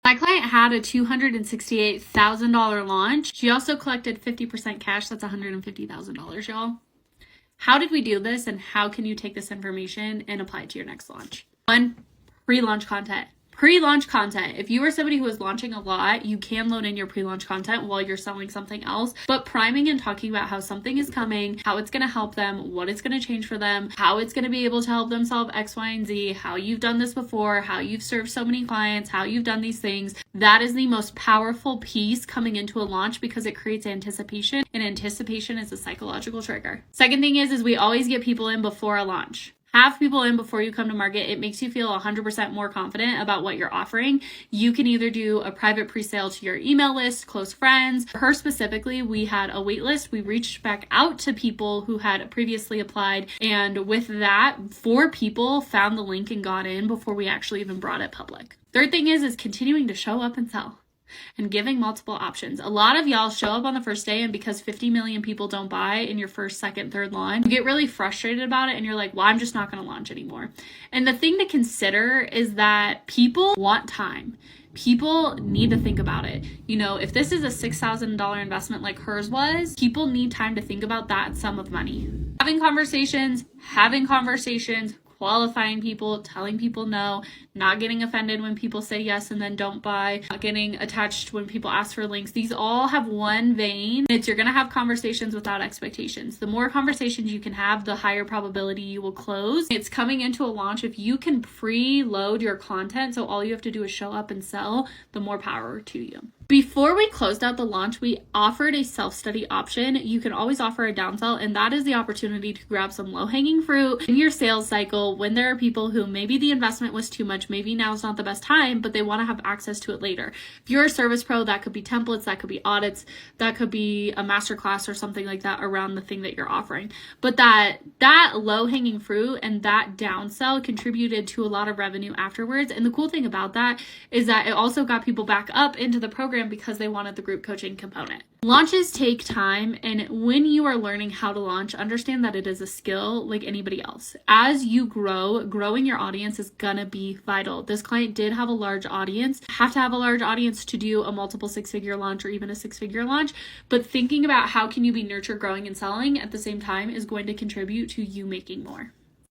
My client had a $268,000 launch. She also collected 50% cash. That's $150,000, y'all. How did we do this, and how can you take this information and apply it to your next launch? 1, pre-launch content. Pre-launch content. If you are somebody who is launching a lot, you can load in your pre-launch content while you're selling something else, but priming and talking about how something is coming, how it's going to help them, what it's going to change for them, how it's going to be able to help them solve X, Y, and Z, how you've done this before, how you've served so many clients, how you've done these things. That is the most powerful piece coming into a launch because it creates anticipation, and anticipation is a psychological trigger. Second thing is we always get people in before a launch. Have people in before you come to market. It makes you feel 100% more confident about what you're offering. You can either do a private pre-sale to your email list, close friends. For her specifically, we had a wait list. We reached back out to people who had previously applied. And with that, 4 people found the link and got in before we actually even brought it public. Third thing is continuing to show up and sell and giving multiple options. A lot of y'all show up on the first day, and because 50 million people don't buy in your first, second, third launch, you get really frustrated about it and you're like, well, I'm just not going to launch anymore. And the thing to consider is that people want time. People need to think about it. You know, if this is a $6,000 investment like hers was, people need time to think about that sum of money. Having conversations, qualifying people, telling people no, not getting offended when people say yes and then don't buy, not getting attached when people ask for links. These all have one vein. It's you're going to have conversations without expectations. The more conversations you can have, the higher probability you will close. It's coming into a launch. If you can preload your content, so all you have to do is show up and sell, the more power to you. Before we closed out the launch, we offered a self-study option. You can always offer a downsell, and that is the opportunity to grab some low-hanging fruit in your sales cycle when there are people who maybe the investment was too much, maybe now's not the best time, but they want to have access to it later. If you're a service pro, that could be templates, that could be audits, that could be a masterclass or something like that around the thing that you're offering. But that low-hanging fruit and that downsell contributed to a lot of revenue afterwards. And the cool thing about that is that it also got people back up into the program because they wanted the group coaching component. Launches take time, and when you are learning how to launch, understand that it is a skill like anybody else. As you grow, growing your audience is gonna be vital. This client did have a large audience, have to have a large audience to do a multiple 6-figure launch or even a 6-figure launch, but thinking about how can you be nurtured, growing, and selling at the same time is going to contribute to you making more.